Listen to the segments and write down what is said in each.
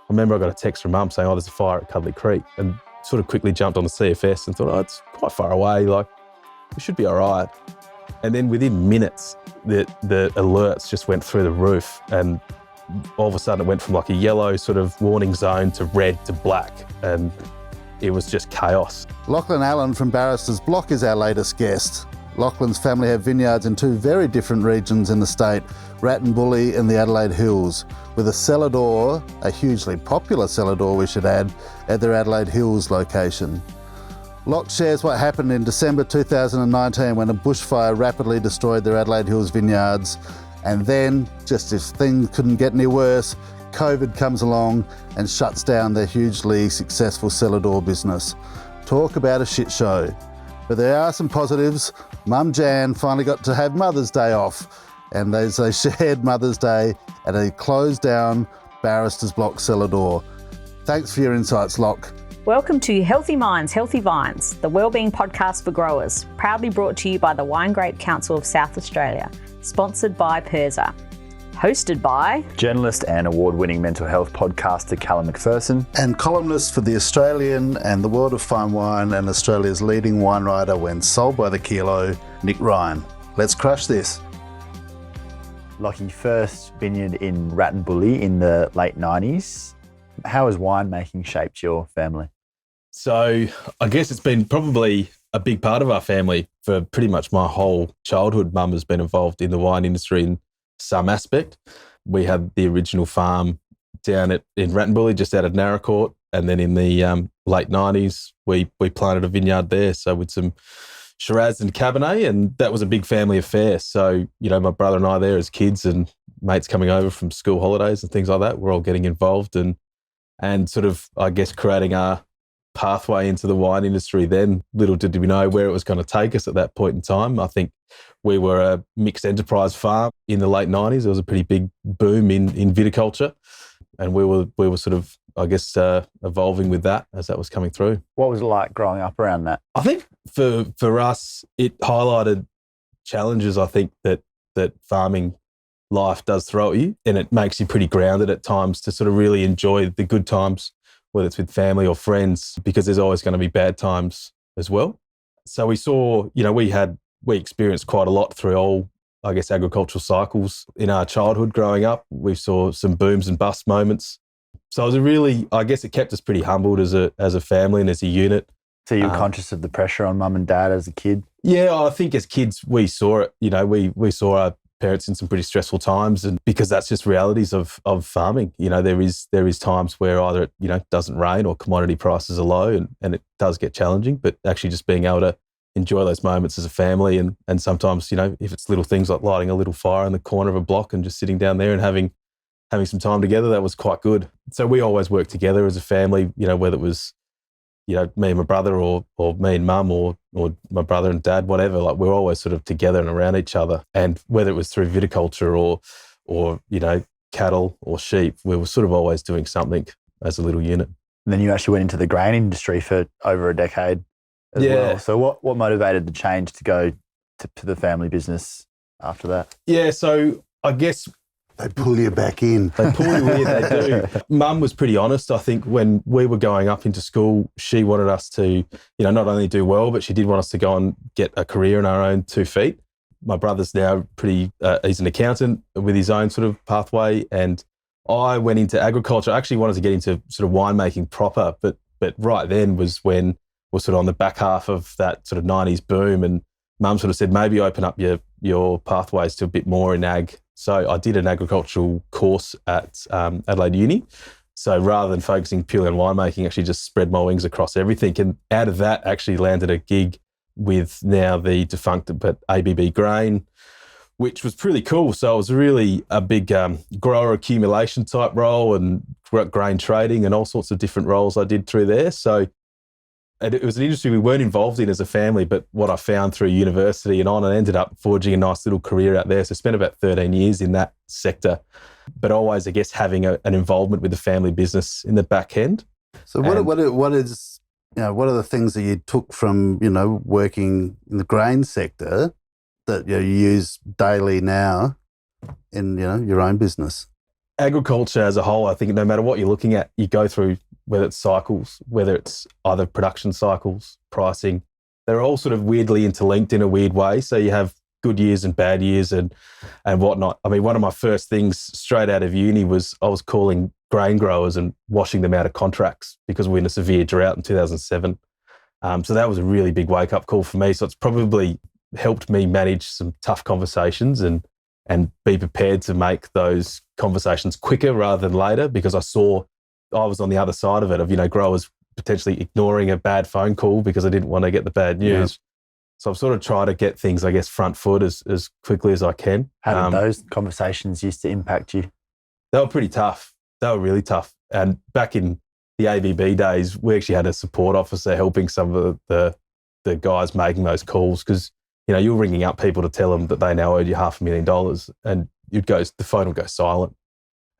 remember I got a text from Mum saying, there's a fire at Cuddlee Creek, and sort of quickly jumped on the CFS and thought, it's quite far away, like, we should be all right. And then within minutes, the alerts just went through the roof, and all of a sudden it went from like a yellow sort of warning zone to red to black, and it was just chaos. Lachlan Allen from Barrister's Block is our latest guest. Lachlan's family have vineyards in two very different regions in the state, Rattenbully and the Adelaide Hills, with a cellar door, a hugely popular cellar door we should add, at their Adelaide Hills location. Lach shares what happened in December 2019 when a bushfire rapidly destroyed their Adelaide Hills vineyards, and then, just as things couldn't get any worse, COVID comes along and shuts down their hugely successful cellar door business. Talk about a shit show. But there are some positives. Mum Jan finally got to have Mother's Day off, and they shared Mother's Day at a closed down Barrister's Block cellar door. Thanks for your insights, Lach. Welcome to Healthy Minds, Healthy Vines, the wellbeing podcast for growers, proudly brought to you by the Wine Grape Council of South Australia, sponsored by Perza. Hosted by journalist and award-winning mental health podcaster Callum McPherson, and columnist for The Australian and the World of Fine Wine and Australia's leading wine writer when sold by the kilo, Nick Ryan. Let's crush this. Lachy, first vineyard in Rattenbully in the late 90s. How has winemaking shaped your family? So I guess it's been probably a big part of our family for pretty much my whole childhood. Mum has been involved in the wine industry in some aspect. We had the original farm down in Rattenbully, just out of Naracoorte, and then in the late 90s, we planted a vineyard there. So with some Shiraz and Cabernet, and that was a big family affair. So, my brother and I there as kids and mates coming over from school holidays and things like that, we're all getting involved and sort of, I guess, creating our pathway into the wine industry then. Little did we know where it was going to take us at that point in time. I think we were a mixed enterprise farm in the late 90s. There was a pretty big boom in viticulture, and we were sort of, I guess, evolving with that as that was coming through. What was it like growing up around that? I think for us, it highlighted challenges, I think, that farming life does throw at you, and it makes you pretty grounded at times to sort of really enjoy the good times, whether it's with family or friends, because there's always going to be bad times as well. So we saw, we experienced quite a lot through all, I guess, agricultural cycles in our childhood growing up. We saw some booms and bust moments. So it was I guess it kept us pretty humbled as a family and as a unit. So you were conscious of the pressure on mum and dad as a kid? Yeah, I think as kids we saw it. We saw our parents in some pretty stressful times, and because that's just realities of farming. There is times where either it doesn't rain or commodity prices are low, and it does get challenging. But actually just being able to enjoy those moments as a family, and sometimes if it's little things like lighting a little fire in the corner of a block and just sitting down there and having some time together, that was quite good. So we always worked together as a family, whether it was me and my brother or me and mum or my brother and dad, whatever, like we're always sort of together and around each other. And whether it was through viticulture or cattle or sheep, we were sort of always doing something as a little unit. And then you actually went into the grain industry for over a decade as well. So what motivated the change to go to the family business after that? Yeah, so I guess they pull you back in. They pull you in, they do. Mum was pretty honest. I think when we were going up into school, she wanted us to, not only do well, but she did want us to go and get a career in our own 2 feet. My brother's now he's an accountant with his own sort of pathway, and I went into agriculture. I actually wanted to get into sort of winemaking proper, but right then was when we're sort of on the back half of that sort of 90s boom, and Mum sort of said, maybe open up your pathways to a bit more in ag. So I did an agricultural course at Adelaide Uni. So rather than focusing purely on winemaking, actually just spread my wings across everything. And out of that, actually landed a gig with now the defunct but ABB Grain, which was pretty cool. So it was really a big grower accumulation type role and grain trading and all sorts of different roles I did through there. So it was an industry we weren't involved in as a family, but what I found through university and ended up forging a nice little career out there. So I spent about 13 years in that sector, but always, I guess, having an involvement with the family business in the back end. So what are the things that you took from, working in the grain sector that you use daily now in, your own business? agriculture as a whole, I think no matter what you're looking at, you go through, whether it's cycles, whether it's either production cycles, pricing, they're all sort of weirdly interlinked in a weird way. So you have good years and bad years and whatnot. I mean, one of my first things straight out of uni was I was calling grain growers and washing them out of contracts because we were in a severe drought in 2007. So that was a really big wake-up call for me. So it's probably helped me manage some tough conversations and be prepared to make those conversations quicker rather than later, because I was on the other side of it, of, growers potentially ignoring a bad phone call because I didn't want to get the bad news. Yeah. So I've sort of tried to get things, I guess, front foot as quickly as I can. How did those conversations used to impact you? They were pretty tough. They were really tough. And back in the ABB days, we actually had a support officer helping some of the guys making those calls, because, you're ringing up people to tell them that they now owed you $500,000 and the phone would go silent.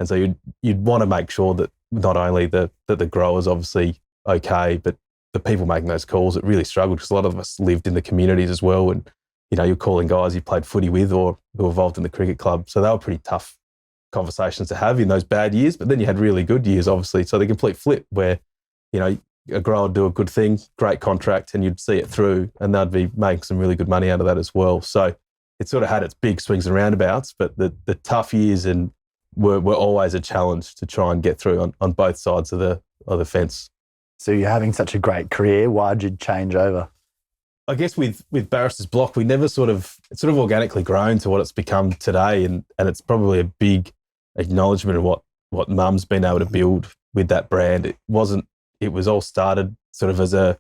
And so you'd want to make sure that not only that the growers obviously okay, but the people making those calls that really struggled, because a lot of us lived in the communities as well. And, you're calling guys you played footy with or who were involved in the cricket club. So they were pretty tough conversations to have in those bad years. But then you had really good years, obviously. So the complete flip where, a grower would do a good thing, great contract, and you'd see it through and they'd be making some really good money out of that as well. So it sort of had its big swings and roundabouts, but the tough years were always a challenge to try and get through on both sides of the fence. So you're having such a great career. Why did you change over? I guess with Barrister's Block, we never it's sort of organically grown to what it's become today. And it's probably a big acknowledgement of what Mum's been able to build with that brand. It was all started sort of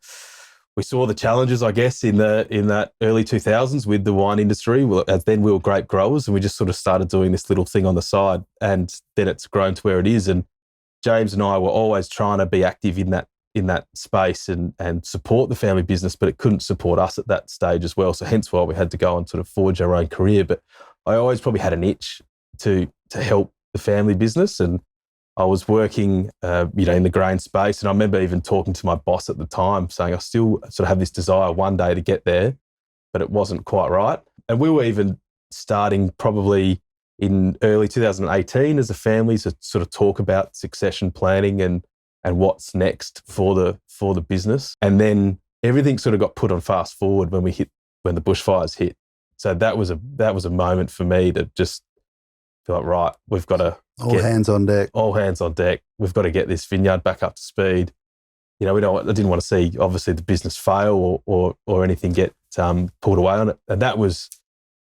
we saw the challenges, I guess, in that early 2000s with the wine industry. As then we were grape growers and we just sort of started doing this little thing on the side, and then it's grown to where it is. And James and I were always trying to be active in that space and support the family business, but it couldn't support us at that stage as well. So hence why we had to go and sort of forge our own career. But I always probably had an itch to help the family business, and I was working, in the grain space. And I remember even talking to my boss at the time saying I still sort of have this desire one day to get there, but it wasn't quite right. And we were even starting probably in early 2018 as a family to sort of talk about succession planning and what's next for the business. And then everything sort of got put on fast forward when the bushfires hit. So that was a moment for me to just feel like, right, we've got to all hands on deck. We've got to get this vineyard back up to speed. I didn't want to see obviously the business fail or anything get pulled away on it. And that was,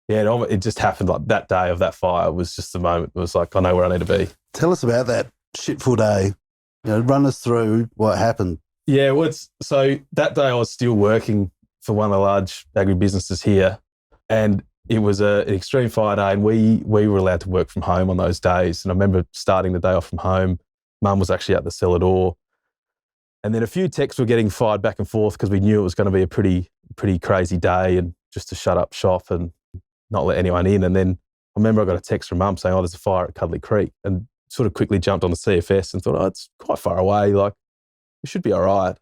it just happened like that day of that fire was just the moment. It was like, I know where I need to be. Tell us about that shitful day. Run us through what happened. Yeah, so that day I was still working for one of the large agribusinesses here, and it was an extreme fire day, and we were allowed to work from home on those days. And I remember starting the day off from home. Mum was actually at the cellar door. And then a few texts were getting fired back and forth because we knew it was going to be a pretty crazy day, and just to shut up shop and not let anyone in. And then I remember I got a text from Mum saying, there's a fire at Cuddlee Creek, and sort of quickly jumped on the CFS and thought, it's quite far away. Like, we should be all right.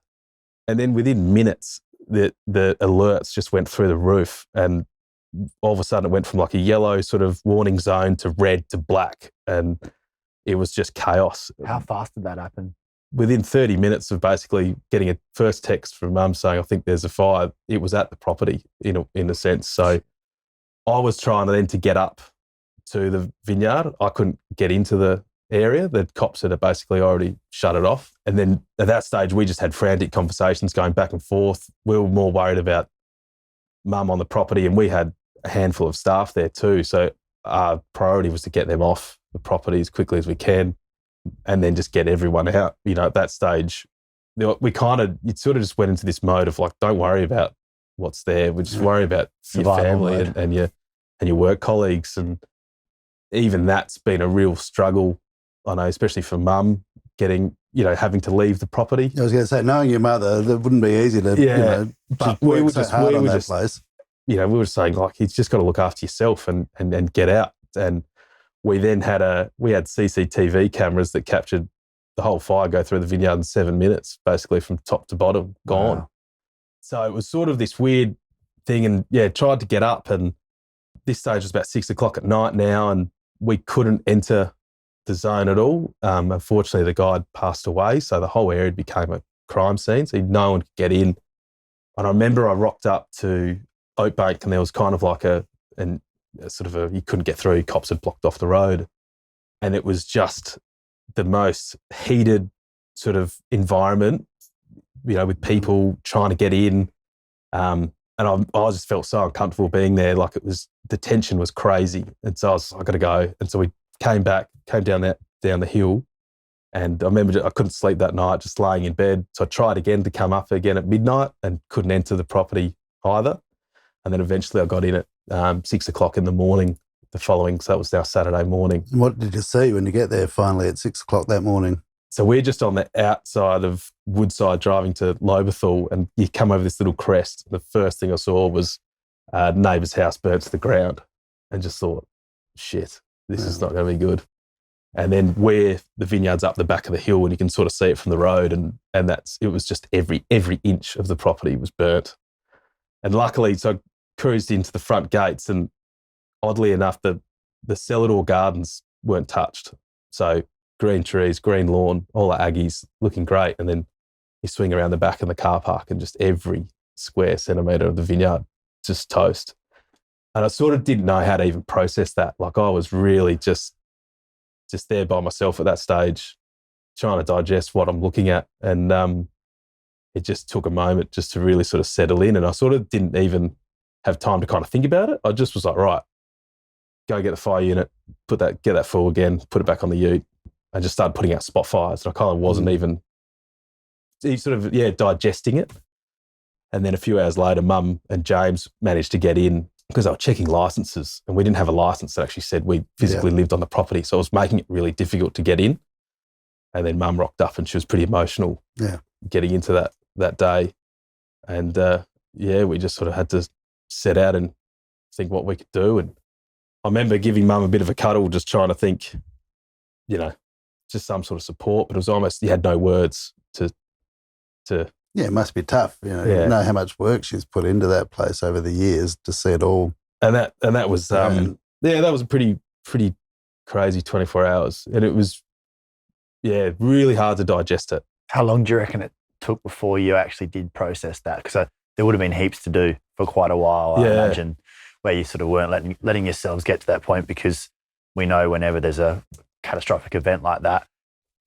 And then within minutes, the alerts just went through the roof, and all of a sudden it went from like a yellow sort of warning zone to red to black, and it was just chaos. How fast did that happen? Within 30 minutes of basically getting a first text from Mum saying, I think there's a fire, it was at the property in a sense. So I was trying then to get up to the vineyard. I couldn't get into the area. The cops had basically already shut it off. And then at that stage, we just had frantic conversations going back and forth. We were more worried about Mum on the property, and we had a handful of staff there too. So our priority was to get them off the property as quickly as we can, and then just get everyone out. At that stage, it sort of just went into this mode of like, don't worry about what's there. We just worry about your family and your work colleagues. And even that's been a real struggle, I know, especially for Mum, having to leave the property. I was going to say, knowing your mother, that wouldn't be easy to, but we were just hard on that place. We were saying like, you've just got to look after yourself and get out. And we then had CCTV cameras that captured the whole fire go through the vineyard in 7 minutes, basically from top to bottom, gone. Wow. So it was sort of this weird thing, and tried to get up, and this stage was about 6 o'clock at night now, and we couldn't enter the zone at all. Unfortunately, the guy passed away, so the whole area became a crime scene, so no one could get in. And I remember I rocked up to Oakbank, and there was kind of like a you couldn't get through, cops had blocked off the road. And it was just the most heated sort of environment, with people trying to get in. And I just felt so uncomfortable being there. Like the tension was crazy. And so I got to go. And so we came down the hill. And I remember I couldn't sleep that night, just laying in bed. So I tried again to come up again at midnight and couldn't enter the property either. And then eventually I got in at 6 o'clock in the morning the following, so that was our Saturday morning. And what did you see when you get there finally at 6 o'clock that morning? So we're just on the outside of Woodside driving to Lobethal, and you come over this little crest. The first thing I saw was a neighbour's house burnt to the ground, and just thought, shit, this is not going to be good. And then we're the vineyards up the back of the hill, and you can sort of see it from the road, and it was just every inch of the property was burnt. And luckily, so I cruised into the front gates, and oddly enough, the cellar door gardens weren't touched. So green trees, green lawn, all the Aggies looking great. And then you swing around the back of the car park and just every square centimetre of the vineyard just toast. And I sort of didn't know how to even process that. Like I was really just there by myself at that stage, trying to digest what I'm looking at. And it just took a moment just to really sort of settle in. And I sort of didn't even have time to kind of think about it. I just was like, right, go get the fire unit, get that full again, put it back on the ute, and just started putting out spot fires. And I kind of wasn't even digesting it. And then a few hours later, Mum and James managed to get in because they were checking licenses, and we didn't have a license that actually said we physically lived on the property. So it was making it really difficult to get in. And then Mum rocked up, and she was pretty emotional getting into that day. And we just sort of had to set out and think what we could do. And I remember giving Mum a bit of a cuddle, just trying to think, just some sort of support, but it was almost, you had no words to. Yeah, it must be tough. You know how much work she's put into that place over the years to see it all. And that was, that was a pretty crazy 24 hours. And it was, really hard to digest it. How long do you reckon it took before you actually did process that? Because there would have been heaps to do for quite a while, I imagine, where you sort of weren't letting yourselves get to that point, because we know whenever there's a catastrophic event like that,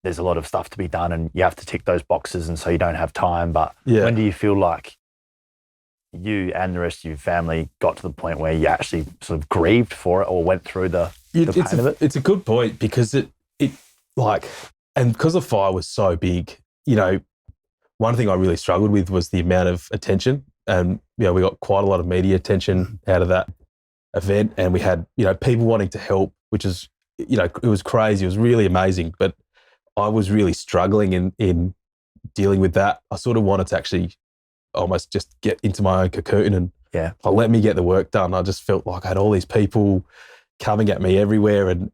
there's a lot of stuff to be done and you have to tick those boxes, and so you don't have time. But when do you feel like you and the rest of your family got to the point where you actually sort of grieved for it or went through the pain of it? It's a good point, because and because the fire was so big, one thing I really struggled with was the amount of attention. And, we got quite a lot of media attention out of that event, and we had, people wanting to help, which is, it was crazy. It was really amazing. But I was really struggling in dealing with that. I sort of wanted to actually almost just get into my own cocoon and let me get the work done. I just felt like I had all these people coming at me everywhere, and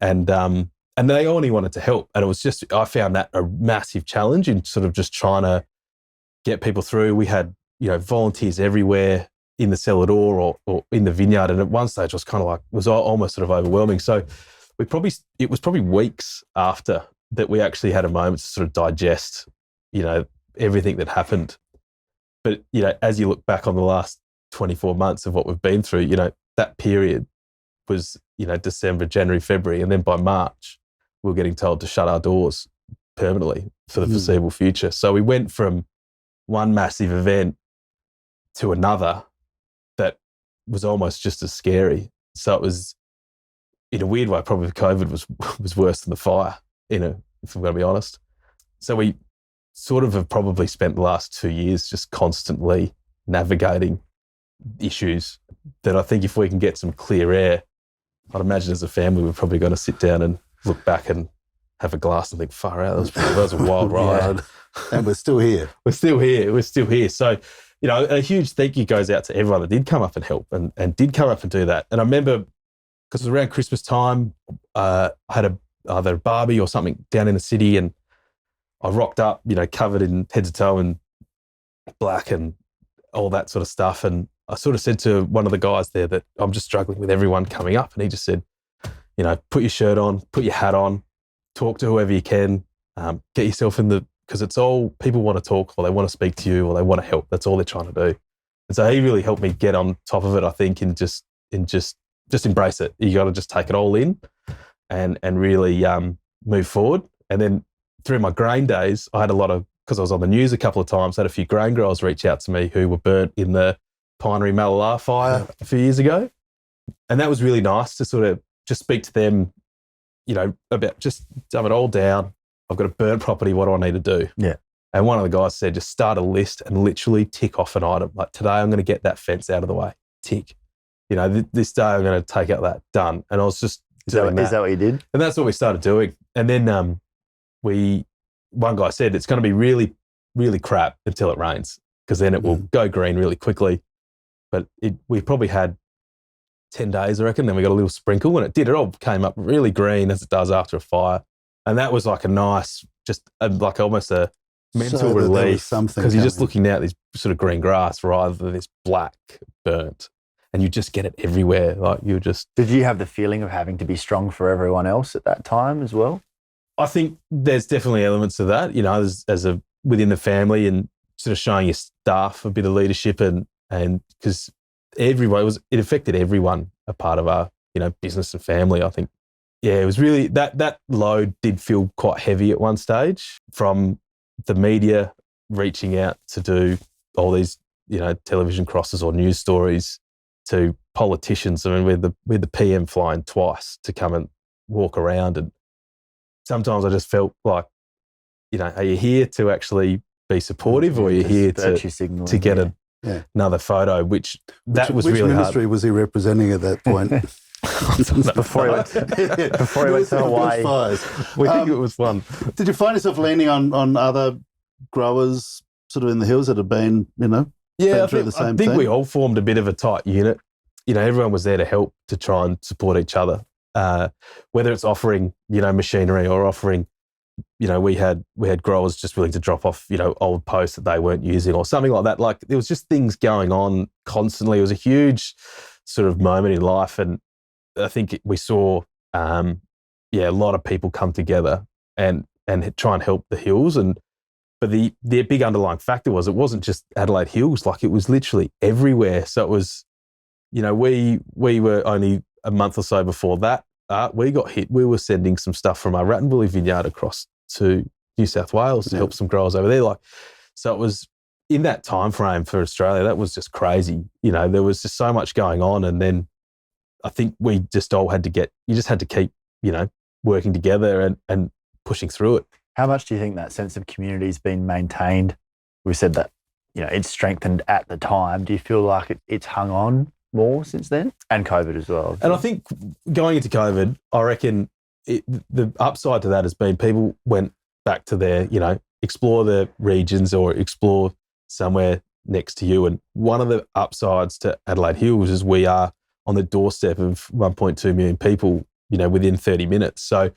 they only wanted to help. And it was just, I found that a massive challenge in sort of just trying to get people through. We had, volunteers everywhere in the cellar door or in the vineyard. And at one stage I was kind of like, it was almost sort of overwhelming. So it was probably weeks after that we actually had a moment to sort of digest, everything that happened. But, as you look back on the last 24 months of what we've been through, that period was, December, January, February. And then by March, we were getting told to shut our doors permanently for the foreseeable future. So we went from one massive event to another that was almost just as scary. So it was, in a weird way, probably COVID was worse than the fire, if I'm going to be honest. So we sort of have probably spent the last 2 years just constantly navigating issues that I think if we can get some clear air, I'd imagine as a family we're probably going to sit down and look back and have a glass and think, far out, that was a wild ride. And we're still here. We're still here. So, a huge thank you goes out to everyone that did come up and help and did come up and do that. And I remember, because it was around Christmas time, I had either a barbie or something down in the city, and I rocked up, covered in head to toe in black and all that sort of stuff. And I sort of said to one of the guys there that I'm just struggling with everyone coming up. And he just said, put your shirt on, put your hat on, talk to whoever you can, get yourself in because it's all, people want to talk or they want to speak to you or they want to help. That's all they're trying to do. And so he really helped me get on top of it, I think, and just embrace it. You got to just take it all in and really move forward. And then through my grain days, I had because I was on the news a couple of times, I had a few grain growers reach out to me who were burnt in the Pinery Malala fire a few years ago. And that was really nice to sort of just speak to them, about just dumb it all down. I've got a burnt property. What do I need to do? Yeah. And one of the guys said, just start a list and literally tick off an item. Like, today I'm going to get that fence out of the way. Tick. This day I'm going to take out that. Done. And I was just doing that. Is that what you did? And that's what we started doing. And then one guy said, it's going to be really, really crap until it rains, because then it will go green really quickly. But we probably had 10 days, I reckon. Then we got a little sprinkle and it all came up really green as it does after a fire. And that was like a nice, like almost a mental relief, because you're just looking at this sort of green grass rather than this black burnt, and you just get it everywhere. Like Did you have the feeling of having to be strong for everyone else at that time as well? I think there's definitely elements of that, as within the family, and sort of showing your staff a bit of leadership, and because it affected everyone, a part of our, business and family. I think, it was really, that load did feel quite heavy at one stage, from the media reaching out to do all these, television crosses or news stories, to politicians. I mean, with the PM flying twice to come and walk around, and sometimes I just felt like, are you here to actually be supportive, or are you here to get another photo? Which was really hard. Which ministry was he representing at that point? Before he went to Hawaii. We think it was one. Did you find yourself leaning on other growers sort of in the hills that had been, I think we all formed a bit of a tight unit. Everyone was there to help, to try and support each other. Whether it's offering, machinery, or offering, we had growers just willing to drop off, old posts that they weren't using or something like that. Like, there was just things going on constantly. It was a huge sort of moment in life. And I think we saw, a lot of people come together and try and help the hills. But the big underlying factor was, it wasn't just Adelaide Hills, like it was literally everywhere. So it was, we were only a month or so before that, we got hit. We were sending some stuff from our Rattenbury vineyard across to New South Wales to help some growers over there. So it was in that time frame for Australia, that was just crazy. There was just so much going on. And then I think we just all had to you just had to keep, working together and pushing through it. How much do you think that sense of community has been maintained? We said that, it's strengthened at the time. Do you feel like it's hung on more since then? And COVID as well. And I think going into COVID, I reckon the upside to that has been people went back to their, explore the regions or explore somewhere next to you. And one of the upsides to Adelaide Hills is we are on the doorstep of 1.2 million people, within 30 minutes. So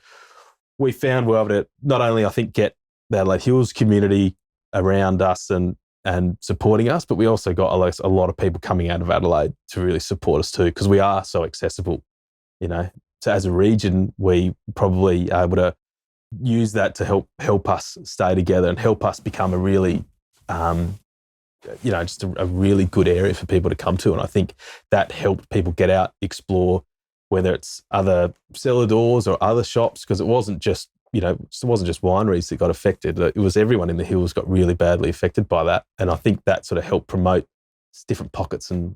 we found we're able to not only, I think, get the Adelaide Hills community around us and supporting us, but we also got a lot of people coming out of Adelaide to really support us too, because we are so accessible, So as a region, we probably able to use that to help us stay together and help us become a really, just a really good area for people to come to. And I think that helped people get out, explore, whether it's other cellar doors or other shops, because it wasn't just, it wasn't just wineries that got affected. It was everyone in the hills got really badly affected by that. And I think that sort of helped promote different pockets and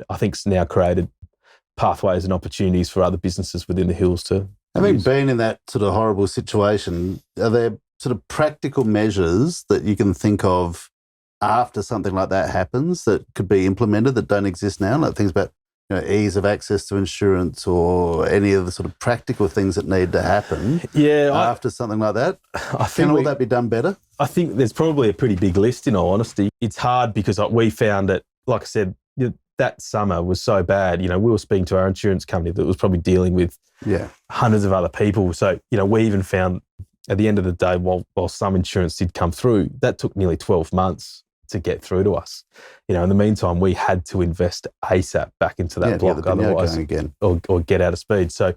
I think it's now created pathways and opportunities for other businesses within the hills to Having been in that sort of horrible situation, are there sort of practical measures that you can think of after something like that happens that could be implemented that don't exist now? Like things about ease of access to insurance or any of the sort of practical things that need to happen after something like that? Can all that be done better? I think there's probably a pretty big list, in all honesty. It's hard because we found that, like I said, that summer was so bad. We were speaking to our insurance company that was probably dealing with hundreds of other people. So, we even found at the end of the day, while some insurance did come through, that took nearly 12 months to get through to us. In the meantime, we had to invest ASAP back into that block, otherwise, or get out of speed. So,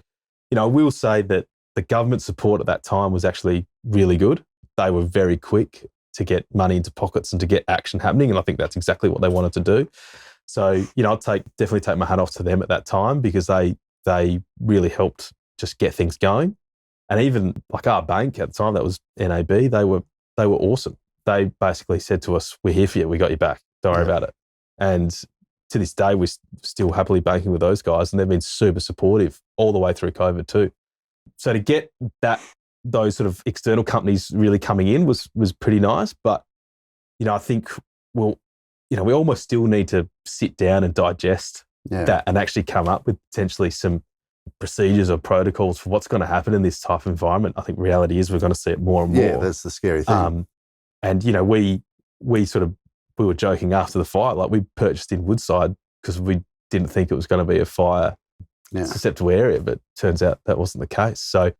I will say that the government support at that time was actually really good. They were very quick to get money into pockets and to get action happening. And I think that's exactly what they wanted to do. So, you know, definitely take my hat off to them at that time, because they really helped just get things going. And even like our bank at the time, that was NAB, they were awesome. They basically said to us, "We're here for you. We got your back. Don't worry about it." And to this day, we're still happily banking with those guys, and they've been super supportive all the way through COVID too. So to get those sort of external companies really coming in was pretty nice. But, you know, I think we almost still need to sit down and digest that and actually come up with potentially some procedures or protocols for what's going to happen in this type of environment. I think reality is we're going to see it more and more. Yeah, that's the scary thing. And, you know, we were joking after the fire, like we purchased in Woodside because we didn't think it was going to be a fire susceptible area, but turns out that wasn't the case. So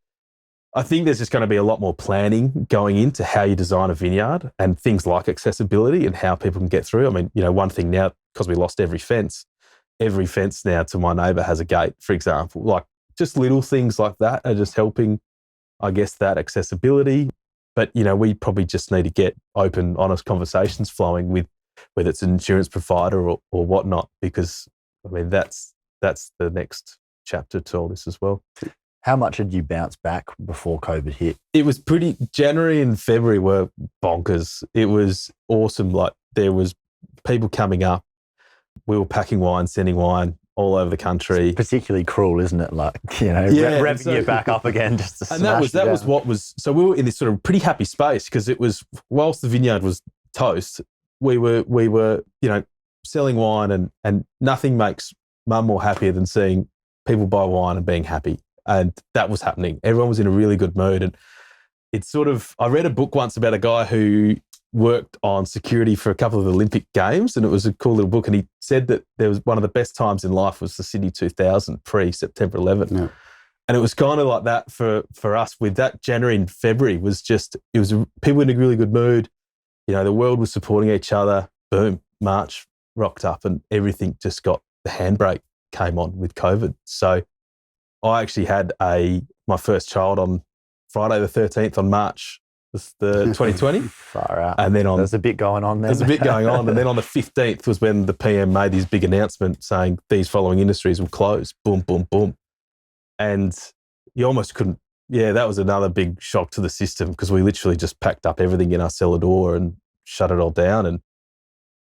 I think there's just going to be a lot more planning going into how you design a vineyard and things like accessibility and how people can get through. I mean, you know, one thing now, because we lost every fence now to my neighbour has a gate, for example. Like just little things like that are just helping, I guess, that accessibility. But, you know, we probably just need to get open, honest conversations flowing with whether it's an insurance provider or whatnot, because, I mean, that's the next chapter to all this as well. How much did you bounce back before COVID hit? It was January and February were bonkers. It was awesome. Like there was people coming up. We were packing wine, sending wine all over the country. It's particularly cruel, isn't it? Like, you know, revving you back up again just to smash that was what was, so we were in this sort of pretty happy space, because it was, whilst the vineyard was toast, we were, you know, selling wine and nothing makes mum more happier than seeing people buy wine and being happy. And that was happening. Everyone was in a really good mood. And it's sort of, I read a book once about a guy who worked on security for a couple of Olympic Games, and it was a cool little book. And he said that there was one of the best times in life was the Sydney 2000 pre-September 11. Yeah. And it was kind of like that for us with that January and February people in a really good mood. You know, the world was supporting each other. Boom, March rocked up and everything just got, the handbrake came on with COVID. So I actually had my first child on Friday the 13th on March the 2020. Far out. And then there's a bit going on there. There's a bit going on. And then on the 15th was when the PM made his big announcement saying these following industries will close. Boom, boom, boom. And you almost couldn't, that was another big shock to the system, because we literally just packed up everything in our cellar door and shut it all down. And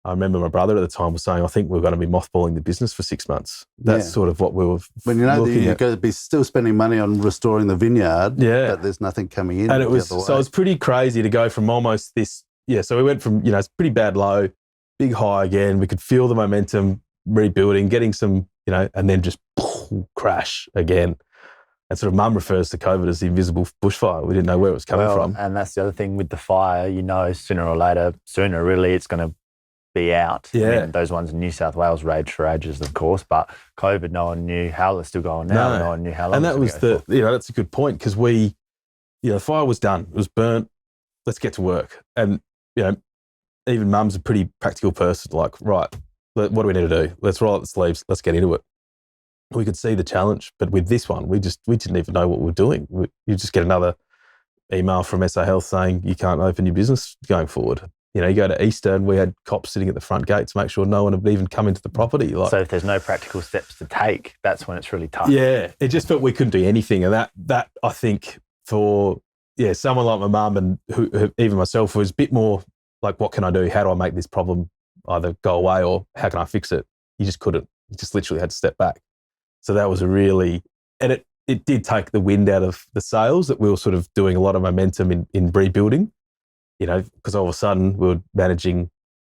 I remember my brother at the time was saying, I think we're going to be mothballing the business for 6 months. That's sort of what we were when you know that you're going to be still spending money on restoring the vineyard, but there's nothing coming in. And it was pretty crazy to go from almost this, so we went from, it's pretty bad low, big high again. We could feel the momentum rebuilding, getting some, and then just crash again. And sort of mum refers to COVID as the invisible bushfire. We didn't know where it was coming from. And that's the other thing with the fire, sooner really it's going to be out. Yeah. I mean, those ones in New South Wales raged for ages, of course, but COVID, no one knew how they're still going now. No one knew how long. And that was that's a good point, because we, the fire was done. It was burnt. Let's get to work. And, even mum's a pretty practical person, like, right, what do we need to do? Let's roll up the sleeves. Let's get into it. We could see the challenge, but with this one, we didn't even know what we were doing. You just get another email from SA Health saying you can't open your business going forward. You go to Easter and we had cops sitting at the front gate to make sure no one would even come into the property. So if there's no practical steps to take, that's when it's really tough. Yeah, it just felt we couldn't do anything. And that I think for someone like my mum and who even myself was a bit more like, what can I do? How do I make this problem either go away, or how can I fix it? You just couldn't. You just literally had to step back. So that was and it did take the wind out of the sails, that we were sort of doing a lot of momentum in rebuilding. Because all of a sudden we were managing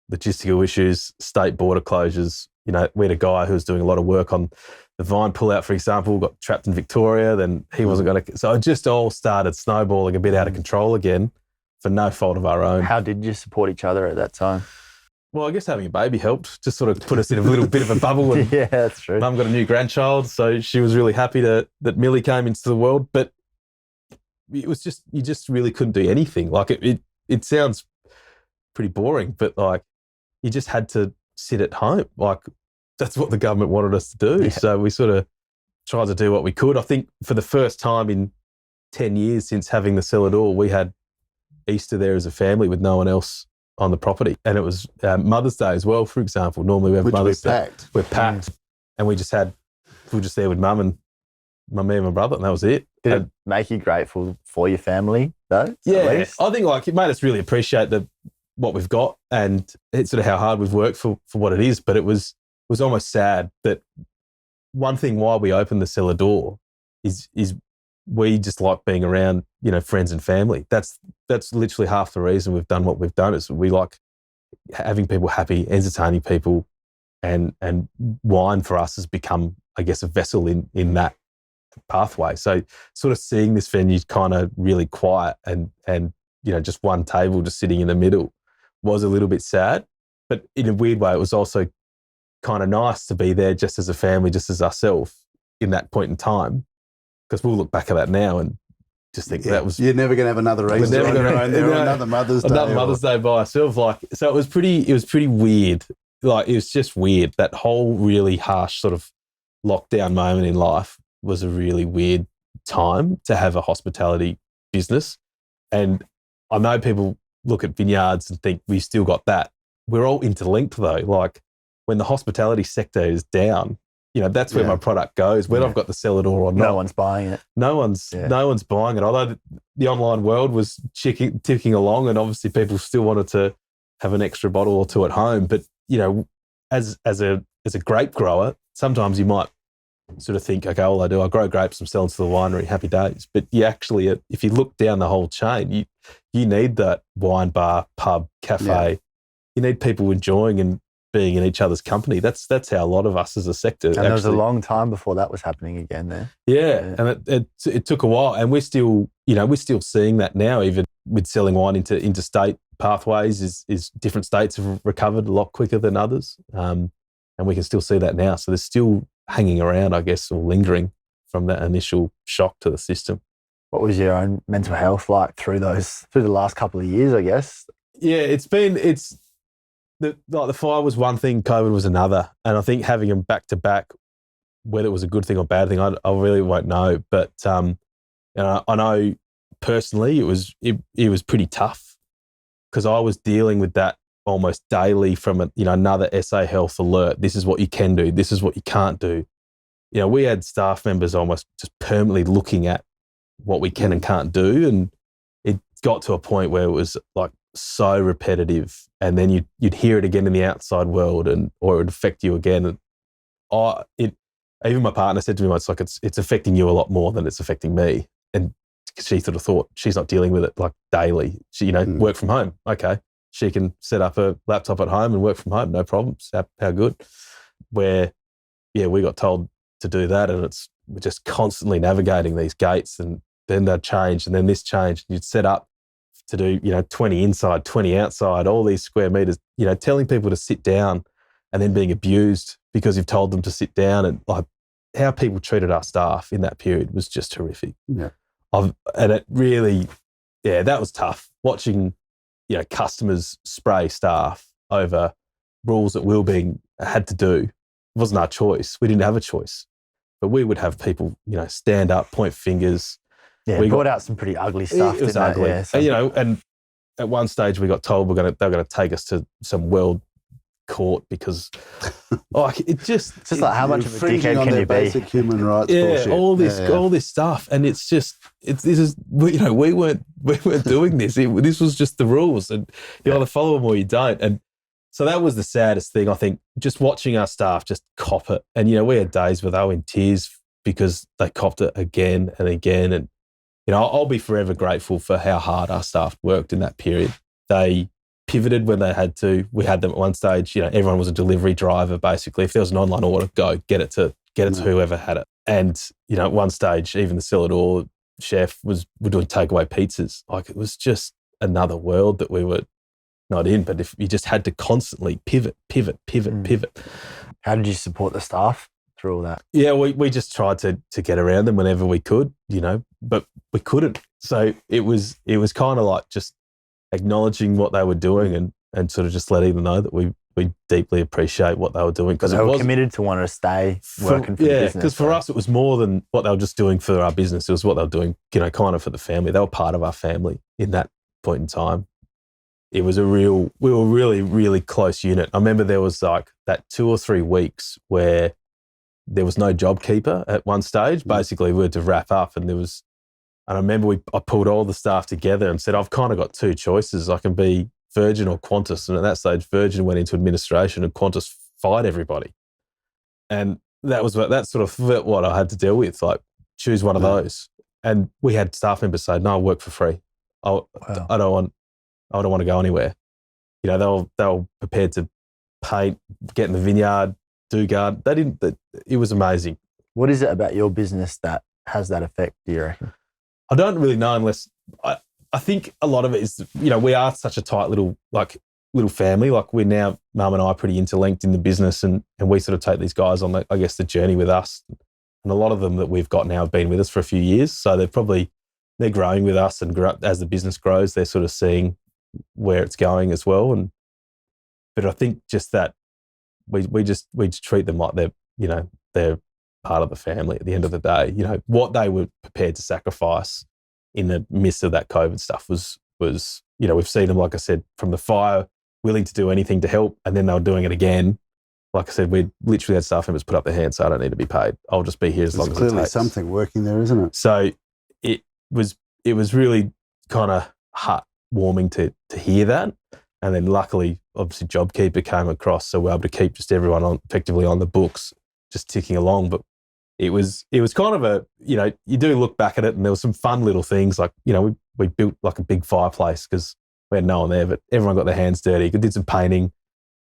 logistical issues, state border closures. We had a guy who was doing a lot of work on the vine pullout, for example, got trapped in Victoria. Then he wasn't going to. So it just all started snowballing a bit out of control again, for no fault of our own. How did you support each other at that time? Well, I guess having a baby helped, just sort of put us in a little bit of a bubble. And yeah, that's true. Mum got a new grandchild, so she was really happy that Millie came into the world. But it was just, you just really couldn't do anything. Like it sounds pretty boring, but like you just had to sit at home. Like that's what the government wanted us to do. Yeah. So we sort of tried to do what we could. I think for the first time in 10 years since having the cellar door, we had Easter there as a family with no one else on the property. And it was Mother's Day as well, for example. Normally we have Mother's Day. We're packed. And we were just there with me and my brother, and that was it. Did it make you grateful for your family though? Yeah, I think like it made us really appreciate what we've got and it's sort of how hard we've worked for what it is. But it was almost sad that one thing why we opened the cellar door is we just like being around, friends and family. That's literally half the reason we've done what we've done, is we like having people happy, entertaining people, and wine for us has become, I guess, a vessel in that pathway. So sort of seeing this venue kind of really quiet and just one table just sitting in the middle was a little bit sad. But in a weird way, it was also kind of nice to be there just as a family, just as ourselves in that point in time. Because we'll look back at that now and just think that was... You're never going to have another Easter on your own there, or another Mother's Day. Another Mother's Day by ourselves. So it was pretty weird. Like, it was just weird. That whole really harsh sort of lockdown moment in life was a really weird time to have a hospitality business. And I know people look at vineyards and think we still got that. We're all interlinked though. Like when the hospitality sector is down, that's where my product goes. Whether I've got the cellar door or not. No one's buying it. No one's buying it. Although the online world was ticking along and obviously people still wanted to have an extra bottle or two at home. But, as a grape grower, sometimes you might sort of think, okay, all I grow grapes, I'm selling to the winery, happy days. But you actually, if you look down the whole chain, you need that wine bar, pub, cafe. Yeah. You need people enjoying and being in each other's company. That's how a lot of us as a sector. And there was a long time before that was happening again there. Yeah. And it took a while, and we're still seeing that now, even with selling wine into interstate pathways. Is different states have recovered a lot quicker than others, and we can still see that now. So there's still hanging around, I guess, or lingering from that initial shock to the system. What was your own mental health like through the last couple of years, I guess? Yeah, the fire was one thing, COVID was another. And I think having them back to back, whether it was a good thing or bad thing, I really won't know. But I know personally it was pretty tough because I was dealing with that almost daily from another SA Health alert. This is what you can do. This is what you can't do. We had staff members almost just permanently looking at what we can and can't do. And it got to a point where it was like so repetitive, and then you'd hear it again in the outside world, or it would affect you again. And even my partner said to me, it's like it's affecting you a lot more than it's affecting me. And she sort of thought she's not dealing with it like daily. She, work from home. Okay. She can set up a laptop at home and work from home, no problems. How good. Where, we got told to do that, and we're just constantly navigating these gates, and then they'd change, and then this changed. You'd set up to do, 20 inside, 20 outside, all these square meters, telling people to sit down and then being abused because you've told them to sit down, and like how people treated our staff in that period was just horrific. Yeah. And it really, that was tough. Watching, customers spray staff over rules that we had to do. It wasn't our choice. We didn't have a choice. But we would have people, stand up, point fingers. Yeah, we brought out some pretty ugly stuff. It was ugly. Yeah, and at one stage we got told they were going to take us to some world court because it's just like how much of a dickhead can you be? Basic human rights bullshit. all this stuff, and it's just we weren't doing this. This was just the rules, and you either follow them or you don't. And so that was the saddest thing, I think, just watching our staff just cop it. And we had days where they were in tears because they copped it again and again. And I'll be forever grateful for how hard our staff worked in that period. They pivoted when they had to. We had them at one stage, everyone was a delivery driver basically. If there was an online order, go get it to whoever had it. And, at one stage, even the cellar door chef were doing takeaway pizzas. Like, it was just another world that we were not in. But if you just had to constantly pivot. How did you support the staff through all that? Yeah, we just tried to get around them whenever we could, but we couldn't. So it was kind of like just acknowledging what they were doing and sort of just letting them know that we we deeply appreciate what they were doing. Because they were committed to wanting to stay working for the business. Because for us, it was more than what they were just doing for our business. It was what they were doing, kind of for the family. They were part of our family in that point in time. We were really, really close unit. I remember there was like that 2 or 3 weeks where there was no JobKeeper at one stage. Basically, we had to wrap up and I remember I pulled all the staff together and said, I've kind of got 2 choices. I can be Virgin or Qantas. And at that stage, Virgin went into administration and Qantas fired everybody. And that's sort of what I had to deal with, like choose one of those. And we had staff members say, no, I'll work for free. I don't want to go anywhere. They were prepared to paint, get in the vineyard, do garden. It was amazing. What is it about your business that has that effect, do you reckon? I don't really know unless I think a lot of it is, we are such a tight little family. Like we're now, Mum and I are pretty interlinked in the business and we sort of take these guys on the journey with us. And a lot of them that we've got now have been with us for a few years. So they're growing with us and as the business grows, they're sort of seeing where it's going as well. But I think just that we just treat them like they're part of the family at the end of the day. What they were prepared to sacrifice in the midst of that COVID stuff was we've seen them, like I said, from the fire, willing to do anything to help, and then they were doing it again. Like I said, we literally had staff members put up their hands, so I don't need to be paid. I'll just be here as long as it takes. Clearly something working there, isn't it? So it was really kind of heartwarming to hear that. And then luckily, obviously, JobKeeper came across, so we're able to keep just everyone effectively on the books, just ticking along. But it was kind of you do look back at it and there were some fun little things like, we built like a big fireplace because we had no one there, but everyone got their hands dirty. We did some painting.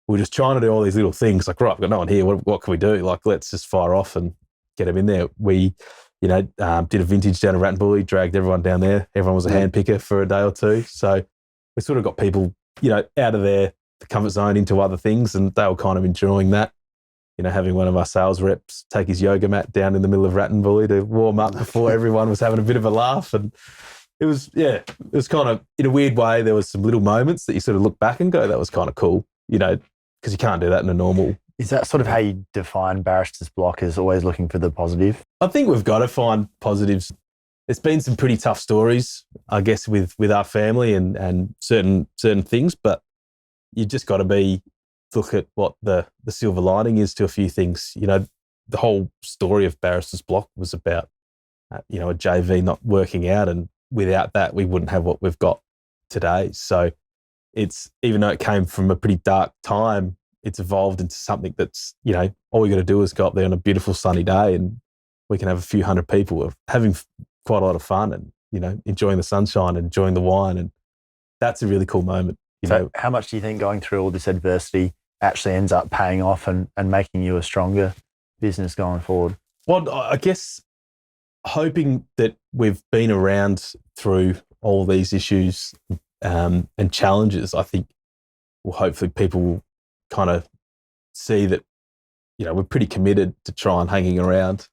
We were just trying to do all these little things like, right, we've got no one here. What can we do? Like, let's just fire off and get them in there. We, did a vintage down at Rattenbully, dragged everyone down there. Everyone was a hand picker for a day or 2. So we sort of got people, out of the comfort zone into other things, and they were kind of enjoying that. Having one of our sales reps take his yoga mat down in the middle of Rattenbully to warm up before everyone was having a bit of a laugh. And it was kind of, in a weird way, there was some little moments that you sort of look back and go, that was kind of cool, because you can't do that in a normal. Is that sort of how you define Barrister's Block, as always looking for the positive? I think we've got to find positives. There's been some pretty tough stories, I guess, with our family and certain things, but you just got to look at what the silver lining is to a few things. The whole story of Barrister's Block was about, a JV not working out, and without that, we wouldn't have what we've got today. So even though it came from a pretty dark time, it's evolved into something that's, all we got to do is go up there on a beautiful sunny day and we can have a few hundred people having quite a lot of fun and, enjoying the sunshine and enjoying the wine. And that's a really cool moment. So how much do you think going through all this adversity actually ends up paying off and making you a stronger business going forward? Well, I guess hoping that we've been around through all these issues and challenges, I think hopefully people will kind of see that, we're pretty committed to try and hanging around,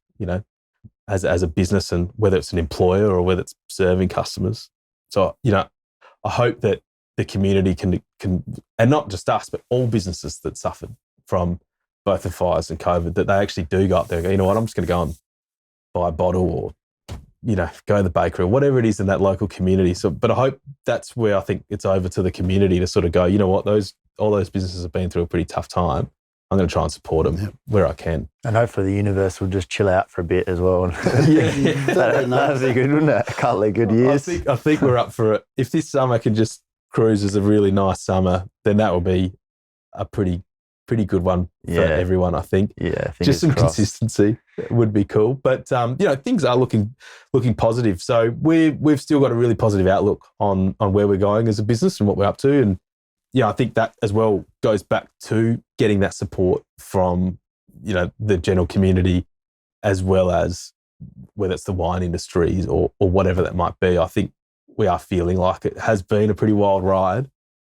as a business, and whether it's an employer or whether it's serving customers. So, I hope that the community can, and not just us, but all businesses that suffered from both the fires and COVID, that they actually do go up there and go, you know what, I'm just going to go and buy a bottle or, go to the bakery or whatever it is in that local community. So, but I hope that's where I think it's over to the community to sort of go, you know what, all those businesses have been through a pretty tough time. I'm going to try and support them where I can. And hopefully the universe will just chill out for a bit as well. That'd be good, wouldn't it? A couple of good years. I think we're up for it. If this summer can just cruise as a really nice summer, then that will be a pretty good one for everyone, I think. Yeah, just some consistency would be cool. But things are looking positive. So we've still got a really positive outlook on where we're going as a business and what we're up to. And I think that as well goes back to getting that support from the general community, as well as whether it's the wine industries or whatever that might be. I think we are feeling like it has been a pretty wild ride,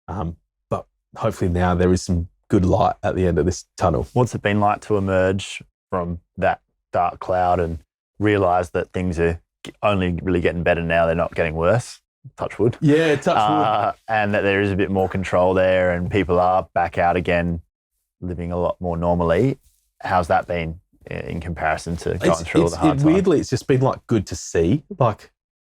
but hopefully now there is some good light at the end of this tunnel. What's it been like to emerge from that dark cloud and realise that things are only really getting better now, they're not getting worse? Touch wood. Yeah, touch wood. And that there is a bit more control there and people are back out again living a lot more normally. How's that been in comparison to going through all the hard times? Weirdly, it's just been like good to see. Like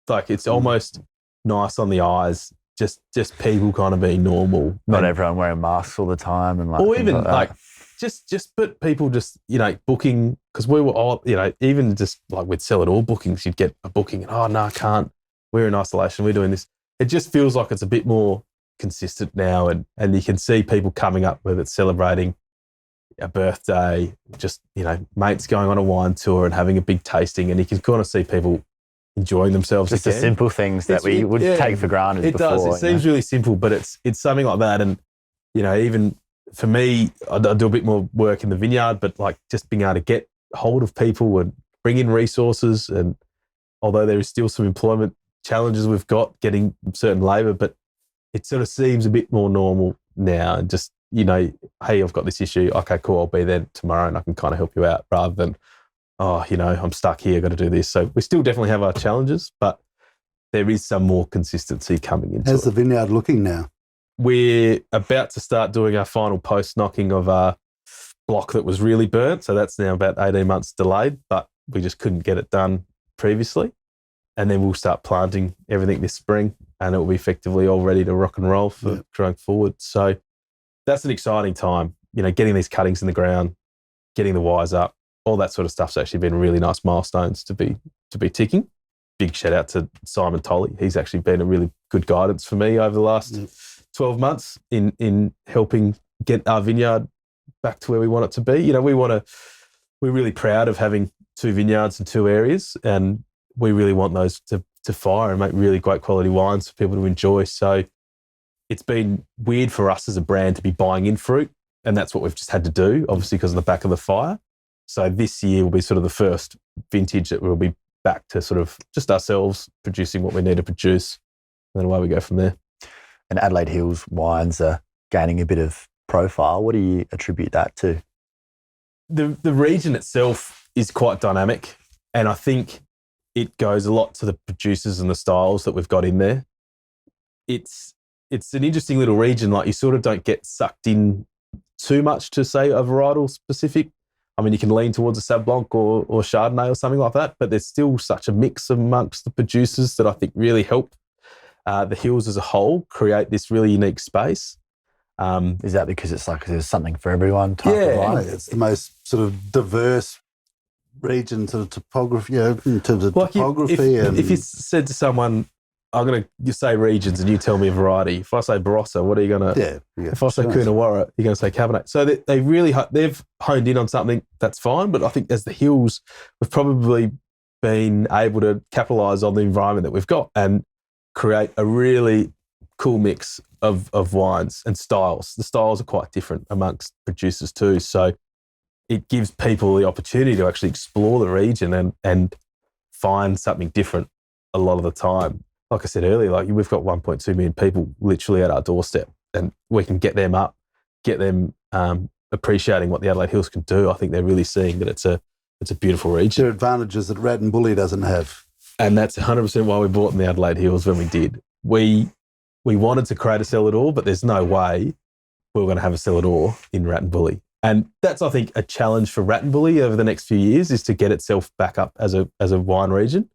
it's almost nice on the eyes. Just people kind of being normal. Not everyone wearing masks all the time, and or even but people just booking, because we were all even just like with Sell It All bookings, you'd get a booking and no, I can't. We're in isolation. We're doing this. It just feels like it's a bit more consistent now, and you can see people coming up, whether it's celebrating a birthday, just mates going on a wine tour and having a big tasting, and you can kind of see people enjoying themselves. Just the simple things that we would take for granted. It before, does. It seems really simple, but it's something like that. And even for me, I do a bit more work in the vineyard, but like just being able to get hold of people and bring in resources. And although there is still some employment challenges we've got getting certain labour, but it sort of seems a bit more normal now. And just hey, I've got this issue. Okay, cool. I'll be there tomorrow, and I can kind of help you out, rather than I'm stuck here, got to do this. So we still definitely have our challenges, but there is some more consistency coming into it. How's the vineyard looking now? We're about to start doing our final post-knocking of our block that was really burnt. So that's now about 18 months delayed, but we just couldn't get it done previously. And then we'll start planting everything this spring, and it will be effectively all ready to rock and roll for going forward. So that's an exciting time, getting these cuttings in the ground, getting the wires up. All that sort of stuff's actually been really nice milestones to be ticking. Big shout out to Simon Tolley. He's actually been a really good guidance for me over the last 12 months in helping get our vineyard back to where we want it to be. We're really proud of having 2 vineyards in 2 areas, and we really want those to fire and make really great quality wines for people to enjoy. So it's been weird for us as a brand to be buying in fruit, and that's what we've just had to do, obviously because of the back of the fire. So this year will be sort of the first vintage that we'll be back to sort of just ourselves producing what we need to produce, and then away we go from there. And Adelaide Hills wines are gaining a bit of profile. What do you attribute that to? The region itself is quite dynamic, and I think it goes a lot to the producers and the styles that we've got in there. It's an interesting little region. Like, you sort of don't get sucked in too much to say a varietal specific. I mean, you can lean towards a Sauv Blanc or Chardonnay or something like that, but there's still such a mix amongst the producers that I think really help the hills as a whole create this really unique space. Is that because it's like there's something for everyone type of wine? It's the most sort of diverse region to the topography, in terms of topography. If you said to someone, I'm going to say regions and you tell me a variety. If I say Barossa, what are you going to... If I say Coonawarra, you're going to say Cabernet. So they've honed in on something, that's fine. But I think as the hills, we've probably been able to capitalise on the environment that we've got and create a really cool mix of wines and styles. The styles are quite different amongst producers too. So it gives people the opportunity to actually explore the region and find something different a lot of the time. Like I said earlier, we've got 1.2 million people literally at our doorstep, and we can get them up, get them appreciating what the Adelaide Hills can do. I think they're really seeing that it's a beautiful region. There are advantages that Rat and Bully doesn't have. And that's 100% why we bought in the Adelaide Hills when we did. We wanted to create a Sell It All, but there's no way we were going to have a Sell It All in Rat and Bully. And that's, I think, a challenge for Rat and Bully over the next few years, is to get itself back up as a wine region.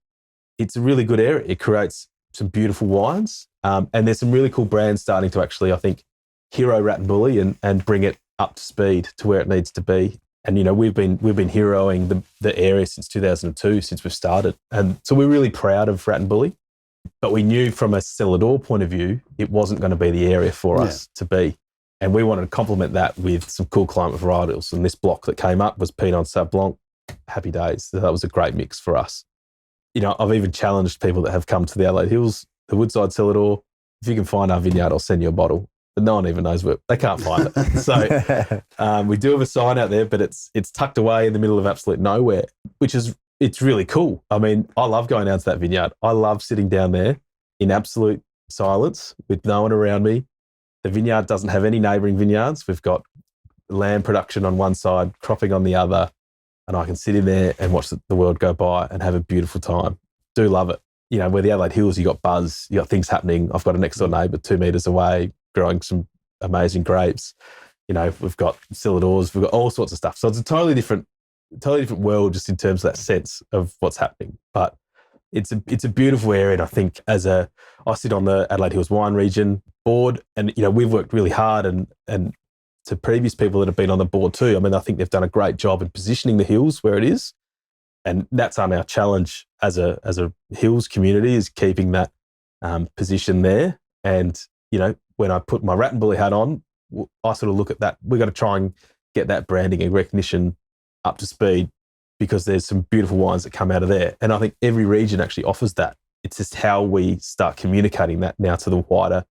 It's a really good area. It creates some beautiful wines, and there's some really cool brands starting to actually, I think, hero Rat and Bully and bring it up to speed to where it needs to be. And we've been heroing the area since 2002, since we've started, and so we're really proud of Rat and Bully. But we knew from a Sell It All point of view, it wasn't going to be the area for us to be, and we wanted to complement that with some cool climate varietals. And this block that came up was Pinot and Sauv Blanc. Happy days. So that was a great mix for us. I've even challenged people that have come to the Adelaide Hills, the Woodside Sell It All. If you can find our vineyard, I'll send you a bottle. But no one even knows where. They can't find it. So we do have a sign out there, but it's tucked away in the middle of absolute nowhere, it's really cool. I mean, I love going down to that vineyard. I love sitting down there in absolute silence with no one around me. The vineyard doesn't have any neighbouring vineyards. We've got lamb production on one side, cropping on the other, and I can sit in there and watch the world go by and have a beautiful time. Do love it. Where the Adelaide Hills, you got buzz, you got things happening. I've got a next door neighbour 2 metres away growing some amazing grapes. we've got Celadors, we've got all sorts of stuff. So it's a totally different world just in terms of that sense of what's happening. But it's a beautiful area, and I think I sit on the Adelaide Hills Wine Region board, and we've worked really hard, and to previous people that have been on the board too. I mean, I think they've done a great job in positioning the hills where it is, and that's our challenge as a hills community, is keeping that position there. And when I put my Rat and Bully hat on, I sort of look at that. We've got to try and get that branding and recognition up to speed, because there's some beautiful wines that come out of there. And I think every region actually offers that. It's just how we start communicating that now to the wider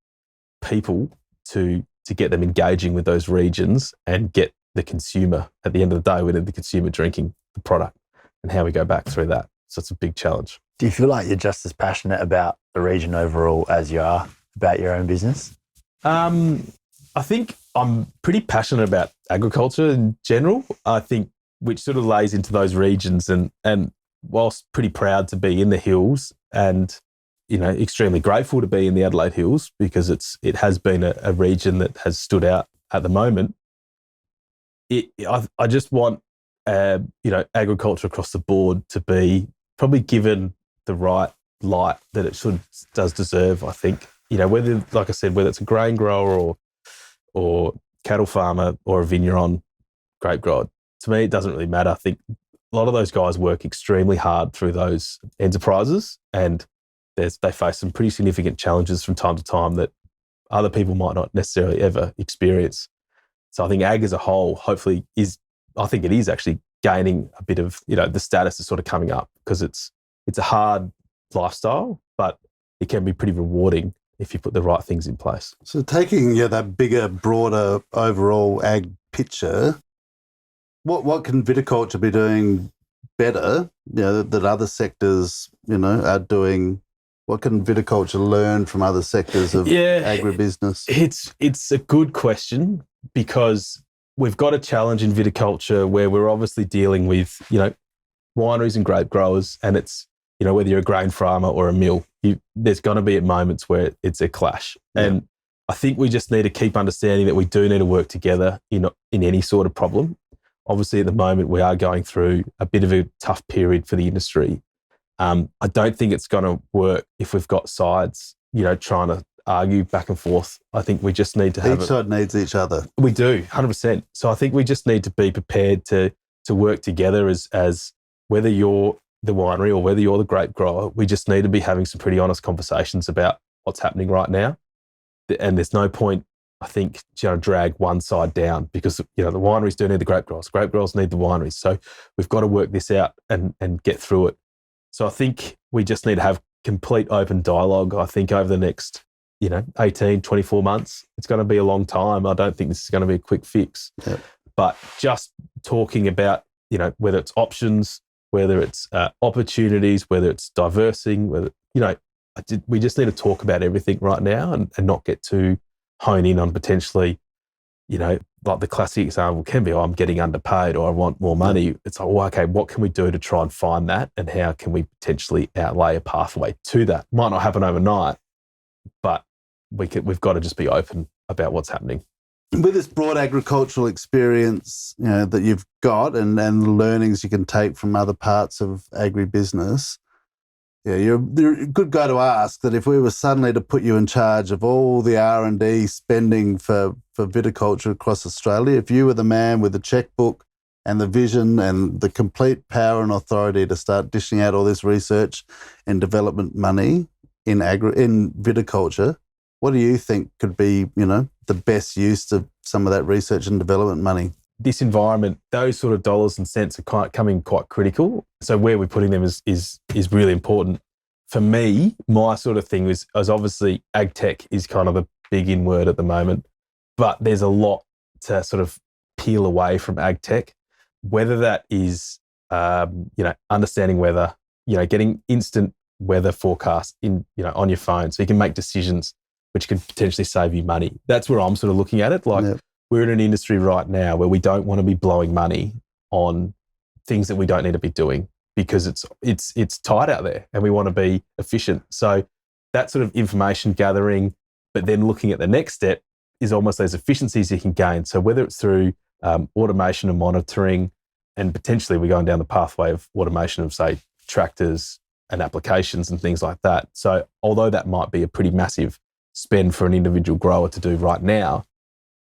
people to get them engaging with those regions and get the consumer, at the end of the day, with the consumer drinking the product, and how we go back through that. So it's a big challenge. Do you feel like you're just as passionate about the region overall as you are about your own business? I think I'm pretty passionate about agriculture in general. I think, which sort of lays into those regions, and whilst pretty proud to be in the hills, and extremely grateful to be in the Adelaide Hills, because it has been a region that has stood out at the moment. I just want agriculture across the board to be probably given the right light that it does deserve. I think whether, like I said, whether it's a grain grower or cattle farmer or a vigneron grape grower, to me, it doesn't really matter. I think a lot of those guys work extremely hard through those enterprises, and they face some pretty significant challenges from time to time that other people might not necessarily ever experience. So I think ag as a whole, hopefully, I think it is actually gaining a bit of, the status is sort of coming up, because it's a hard lifestyle, but it can be pretty rewarding if you put the right things in place. So taking that bigger, broader overall ag picture, what can viticulture be doing better, that other sectors, are doing? What can viticulture learn from other sectors of agribusiness? It's a good question, because we've got a challenge in viticulture where we're obviously dealing with, wineries and grape growers, and it's, whether you're a grain farmer or a mill, there's going to be at moments where it's a clash. Yeah. And I think we just need to keep understanding that we do need to work together in any sort of problem. Obviously, at the moment, we are going through a bit of a tough period for the industry. I don't think it's going to work if we've got sides, trying to argue back and forth. I think we just need to have each side needs each other. We do, 100%. So I think we just need to be prepared to work together as whether you're the winery or whether you're the grape grower. We just need to be having some pretty honest conversations about what's happening right now. And there's no point, I think, drag one side down, because, the wineries do need the grape growers. Grape growers need the wineries. So we've got to work this out and get through it. So I think we just need to have complete open dialogue. I think over the next, 18, 24 months, it's going to be a long time. I don't think this is going to be a quick fix. Yep. But just talking about, whether it's options, whether it's opportunities, whether it's diversing, whether, we just need to talk about everything right now and not get too hone in on potentially, like the classic example can be, I'm getting underpaid or I want more money. It's like, well, okay, what can we do to try and find that, and how can we potentially outlay a pathway to that? Might not happen overnight, but we've got to just be open about what's happening. With this broad agricultural experience, that you've got and the learnings you can take from other parts of agribusiness, you're a good guy to ask that if we were suddenly to put you in charge of all the R&D spending for viticulture across Australia, if you were the man with the checkbook and the vision and the complete power and authority to start dishing out all this research and development money in viticulture, what do you think could be, the best use of some of that research and development money? This environment, those sort of dollars and cents are coming quite critical. So where we're putting them is really important. For me, my sort of thing is obviously ag tech is kind of a big in word at the moment, but there's a lot to sort of peel away from ag tech, whether that is, understanding weather, getting instant weather forecasts on your phone so you can make decisions which could potentially save you money. That's where I'm sort of looking at it. We're in an industry right now where we don't want to be blowing money on things that we don't need to be doing, because it's tight out there and we want to be efficient. So that sort of information gathering, but then looking at the next step, is almost those efficiencies you can gain. So whether it's through automation and monitoring, and potentially we're going down the pathway of automation of, say, tractors and applications and things like that. So although that might be a pretty massive spend for an individual grower to do right now,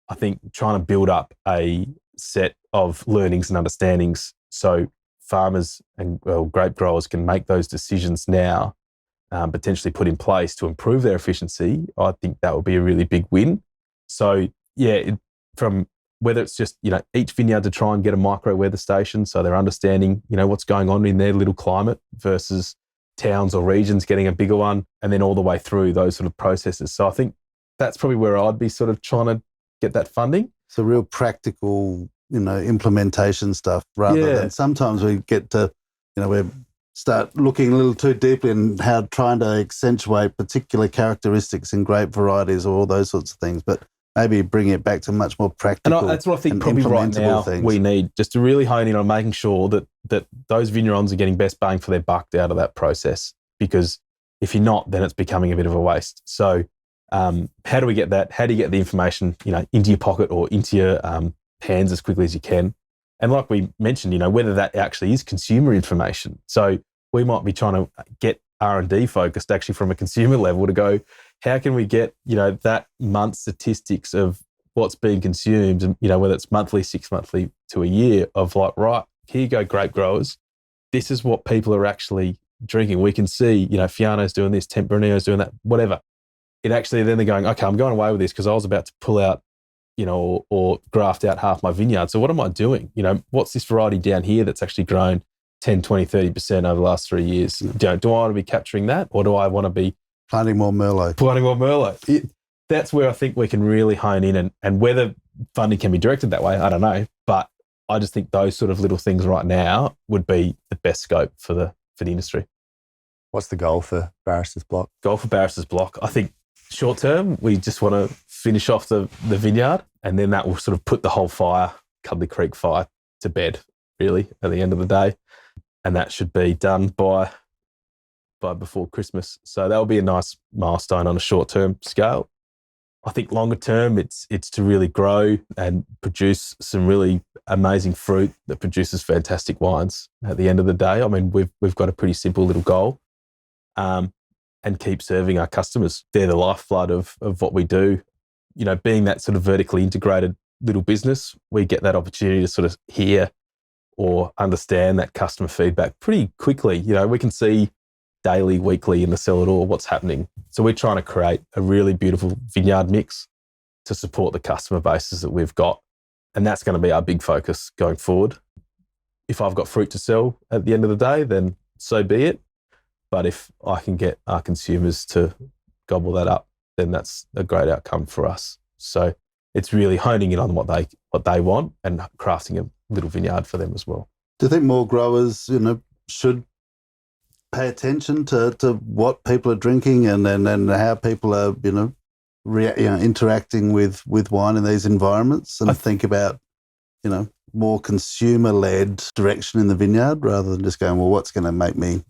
I think trying to build up a set of learnings and understandings so farmers and grape growers can make those decisions now, potentially put in place to improve their efficiency, I think that would be a really big win. So yeah, from whether it's just, each vineyard to try and get a micro weather station so they're understanding, what's going on in their little climate versus towns or regions getting a bigger one, and then all the way through those sort of processes. So I think that's probably where I'd be sort of trying to get that funding. So real practical, implementation stuff rather than sometimes we get to, we start looking a little too deeply in how trying to accentuate particular characteristics in grape varieties or all those sorts of things. But maybe bring it back to much more practical. And that's what I think probably right now we need, just to really hone in on making sure that those vignerons are getting best bang for their buck out of that process. Because if you're not, then it's becoming a bit of a waste. So how do we get that? How do you get the information, into your pocket or into your hands as quickly as you can? And like we mentioned, whether that actually is consumer information. So we might be trying to get R&D focused actually from a consumer level to go, how can we get, that month statistics of what's being consumed and, whether it's monthly, 6 monthly to a year of like, right, here you go, grape growers. This is what people are actually drinking. We can see, Fiano's doing this, Tempranillo's doing that, whatever. It actually, then they're going, okay, I'm going away with this because I was about to pull out, or graft out half my vineyard. So what am I doing? What's this variety down here that's actually grown 10, 20, 30% over the last 3 years? Do I want to be capturing that, or do I want to be planting more Merlot? That's where I think we can really hone in, and whether funding can be directed that way, I don't know. But I just think those sort of little things right now would be the best scope for the industry. What's the goal for Barrister's Block? Goal for Barrister's Block, I think short term, we just want to finish off the vineyard, and then that will sort of put the whole Cuddlee Creek fire to bed, really, at the end of the day. And that should be done by before Christmas. So that'll be a nice milestone on a short-term scale. I think longer term, it's to really grow and produce some really amazing fruit that produces fantastic wines at the end of the day. I mean, we've got a pretty simple little goal, and keep serving our customers. They're the lifeblood of what we do. Being that sort of vertically integrated little business, we get that opportunity to sort of hear or understand that customer feedback pretty quickly. We can see daily, weekly in the cellar door what's happening. So we're trying to create a really beautiful vineyard mix to support the customer bases that we've got. And that's going to be our big focus going forward. If I've got fruit to sell at the end of the day, then so be it. But if I can get our consumers to gobble that up, then that's a great outcome for us. So it's really honing in on what they want and crafting a little vineyard for them as well. Do you think more growers, should pay attention to what people are drinking and how people are, interacting with wine in these environments, and think about, more consumer-led direction in the vineyard rather than just going, well, what's going to make me,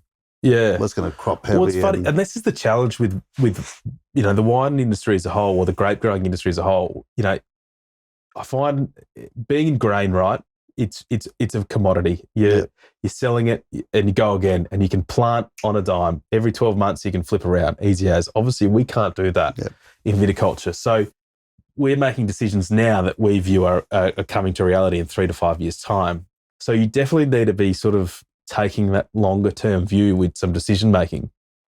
what's going to crop heavy? Well, it's funny, and this is the challenge with the wine industry as a whole, or the grape growing industry as a whole. I find being in grain, right? It's a commodity. You're selling it and you go again, and you can plant on a dime. Every 12 months you can flip around, easy as. Obviously, we can't do that in viticulture. So we're making decisions now that we view are coming to reality in 3 to 5 years' time. So you definitely need to be sort of taking that longer term view with some decision making.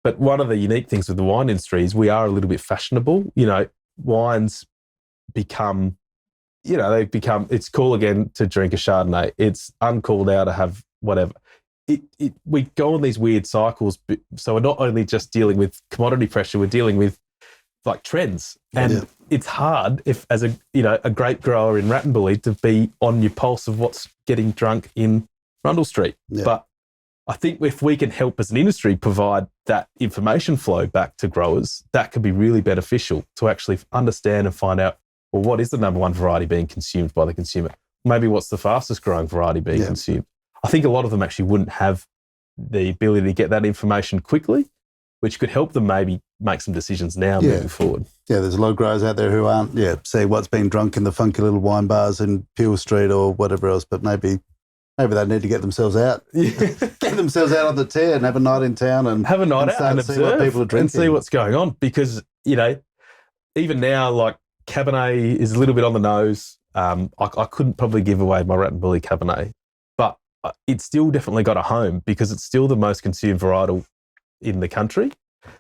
But one of the unique things with the wine industry is we are a little bit fashionable. Wines become, it's cool again to drink a Chardonnay. It's uncool now to have whatever. We go on these weird cycles. So we're not only just dealing with commodity pressure, we're dealing with like trends. And it's hard if, as a grape grower in Rattenbully, to be on your pulse of what's getting drunk in Rundle Street. Yeah. But I think if we can help as an industry provide that information flow back to growers, that could be really beneficial to actually understand and find out, well, what is the number one variety being consumed by the consumer? Maybe what's the fastest growing variety being consumed? I think a lot of them actually wouldn't have the ability to get that information quickly, which could help them maybe make some decisions now moving forward. Yeah, there's a lot of growers out there who aren't, see what's being drunk in the funky little wine bars in Peel Street or whatever else, but maybe they need to get themselves out. Get themselves out on the tee and have a night in town and have a night out and see what people are drinking. And see what's going on. Because, even now, like Cabernet is a little bit on the nose. I couldn't probably give away my Rat and Bully Cabernet, but it's still definitely got a home because it's still the most consumed varietal in the country.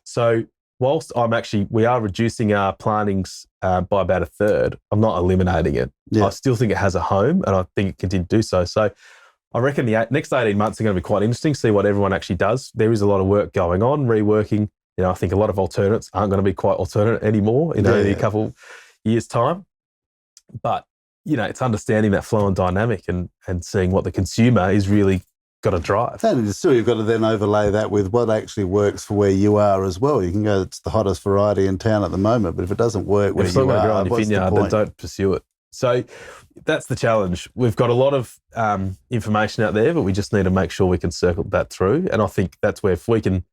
So whilst we are reducing our plantings by about a third, I'm not eliminating it. Yeah. I still think it has a home and I think it can continue to do so. So I reckon the next 18 months are going to be quite interesting, see what everyone actually does. There is a lot of work going on, reworking. I think a lot of alternates aren't going to be quite alternate anymore in only a couple years' time. But, it's understanding that flow and dynamic and seeing what the consumer is really got to drive. And still, you've got to then overlay that with what actually works for where you are as well. You can go, it's the hottest variety in town at the moment, but if it doesn't work where you are, grow on your vineyard, then don't pursue it. So that's the challenge. We've got a lot of information out there, but we just need to make sure we can circle that through. And I think that's where if we can,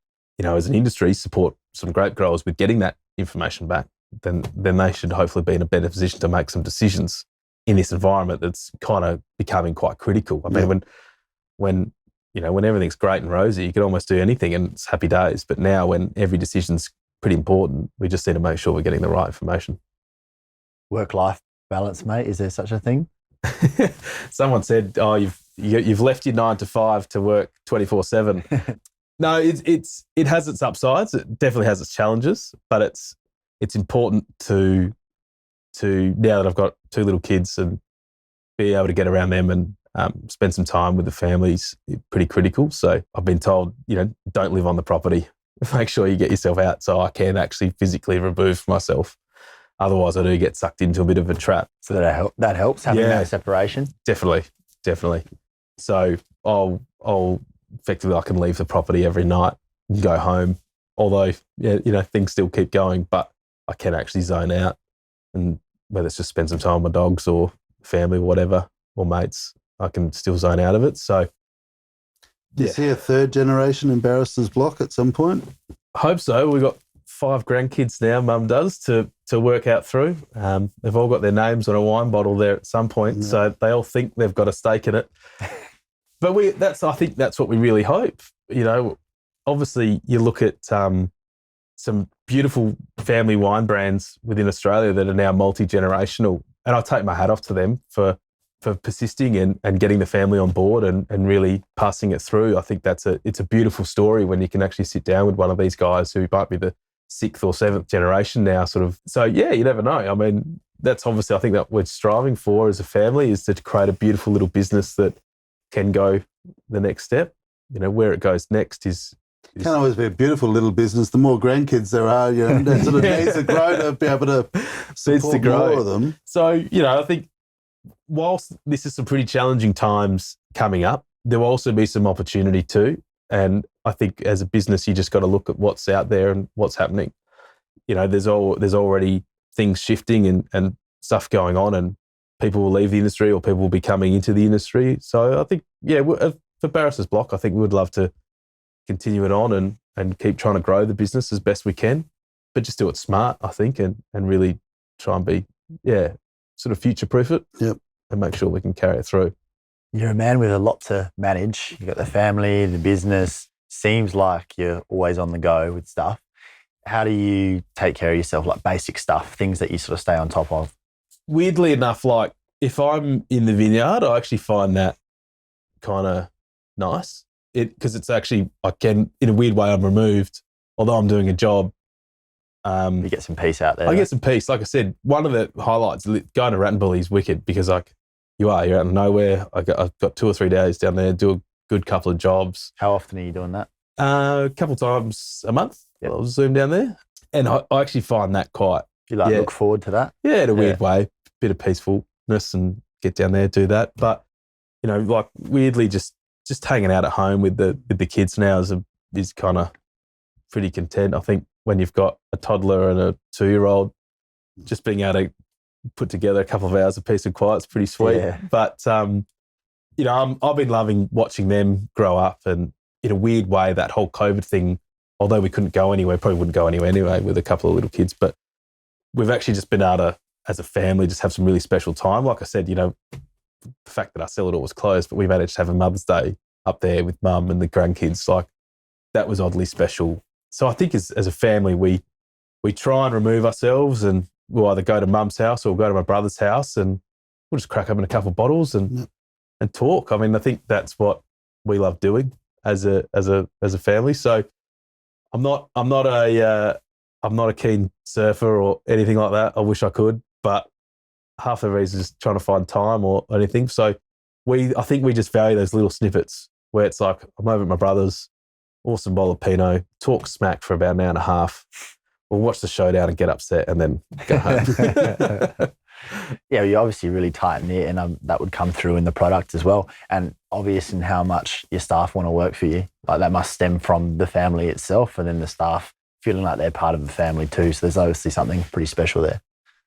as an industry, support some grape growers with getting that information back, then they should hopefully be in a better position to make some decisions in this environment that's kind of becoming quite critical. I mean, when everything's great and rosy, you can almost do anything and it's happy days. But now when every decision's pretty important, we just need to make sure we're getting the right information. Work-life balance, mate. Is there such a thing? Someone said, "Oh, you've left your 9 to 5 to work 24/7." No, it has its upsides. It definitely has its challenges, but it's important to now that I've got 2 little kids and be able to get around them and spend some time with the families, pretty critical. So I've been told, don't live on the property. Make sure you get yourself out so I can actually physically remove myself. Otherwise, I do get sucked into a bit of a trap. So that helps, having that separation? Definitely. So I'll effectively, I can leave the property every night and go home. Although, things still keep going, but I can actually zone out. And whether it's just spend some time with my dogs or family or whatever, or mates, I can still zone out of it. So, do you see a third generation in Barrister's Block at some point? I hope so. We've got 5 grandkids now, Mum does, to work out through. They've all got their names on a wine bottle there at some point, so they all think they've got a stake in it. But I think that's what we really hope. Obviously you look at some beautiful family wine brands within Australia that are now multi-generational, and I take my hat off to them for persisting and getting the family on board and really passing it through. I think it's a beautiful story when you can actually sit down with one of these guys who might be the 6th or 7th generation now, sort of. So you never know. I mean, that's obviously, I think that we're striving for as a family is to create a beautiful little business that can go the next step. Where it goes next is can always be a beautiful little business. The more grandkids there are, it sort of needs to grow to be able to support more of them. So, I think whilst this is some pretty challenging times coming up, there will also be some opportunity too. And I think as a business, you just got to look at what's out there and what's happening. There's already things shifting and stuff going on, and people will leave the industry or people will be coming into the industry. So I think, for Barrister's Block, I think we would love to continue it on and keep trying to grow the business as best we can, but just do it smart, I think, and really try and be, sort of future-proof it and make sure we can carry it through. You're a man with a lot to manage. You've got the family, the business. Seems like you're always on the go with stuff. How do you take care of yourself, like basic stuff, things that you sort of stay on top of? Weirdly enough, like if I'm in the vineyard, I actually find that kind of nice. Because it's actually, in a weird way, I'm removed, although I'm doing a job. You get some peace out there. I get some peace. Like I said, one of the highlights, going to Rat and Bully is wicked because you're out of nowhere. I've got 2 or 3 days down there, do a good couple of jobs. How often are you doing that? A couple of times a month. Yep. I'll Zoom down there. And I actually find that quite... You look forward to that? Yeah, in a weird way. Bit of peacefulness and get down there, do that. But, weirdly just hanging out at home with the kids now is kind of pretty content. I think when you've got a toddler and a 2-year-old, just being able to put together a couple of hours of peace and quiet is pretty sweet. Yeah. But, I've been loving watching them grow up, and in a weird way, that whole COVID thing although we couldn't go anywhere, probably wouldn't go anywhere anyway with a couple of little kids, but we've actually just been able to, as a family, just have some really special time. Like I said, you know, the fact that our cellar door was closed, but we managed to have a Mother's Day up there with mum and the grandkids, like that was oddly special. So I think as a family, we try and remove ourselves, and we'll either go to mum's house or we'll go to my brother's house and we'll just crack open a couple of bottles and talk. I mean, I think that's what we love doing as a family. So I'm not a keen surfer or anything like that. I wish I could, but half the reason is just trying to find time or anything. So I think we just value those little snippets where it's like, I'm over at my brother's, awesome bottle of Pinot, talk smack for about an hour and a half. We'll watch the showdown and get upset and then go home. Yeah, you're obviously really tight-knit, and that would come through in the product as well. And obvious in how much your staff want to work for you. Like that must stem from the family itself, and then the staff feeling like they're part of the family too. So there's obviously something pretty special there.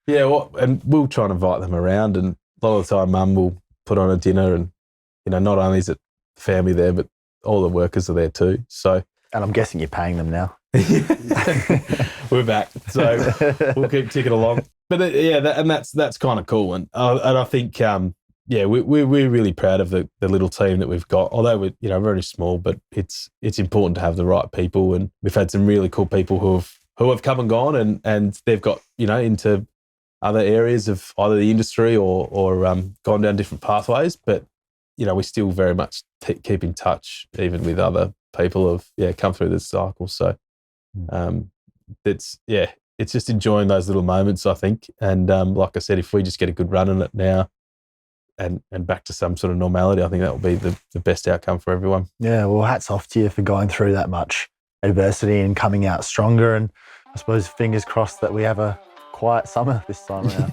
Yeah, well, and we'll try and invite them around, and a lot of the time mum will put on a dinner, and, you know, not only is it family there, but all the workers are there too. So, and I'm guessing you're paying them now. We're back, so we'll keep ticking along. But that's kind of cool, and I think we're really proud of the little team that we've got. Although we're very small, but it's important to have the right people, and we've had some really cool people who have come and gone, and they've got into other areas of either the industry or gone down different pathways. But we still very much keep in touch, even with other people who've come through this cycle. So it's just enjoying those little moments, I think. And like I said, if we just get a good run in it now and back to some sort of normality, I think that will be the best outcome for everyone. Yeah, well, hats off to you for going through that much adversity and coming out stronger. And I suppose fingers crossed that we have a quiet summer this time around.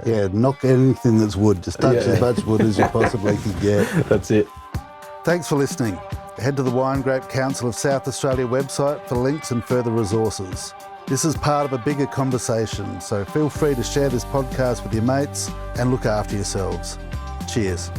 Yeah, knock anything that's wood. Just touch as much wood as you possibly can get. That's it. Thanks for listening. Head to the Wine Grape Council of South Australia website for links and further resources. This is part of a bigger conversation, so feel free to share this podcast with your mates and look after yourselves. Cheers.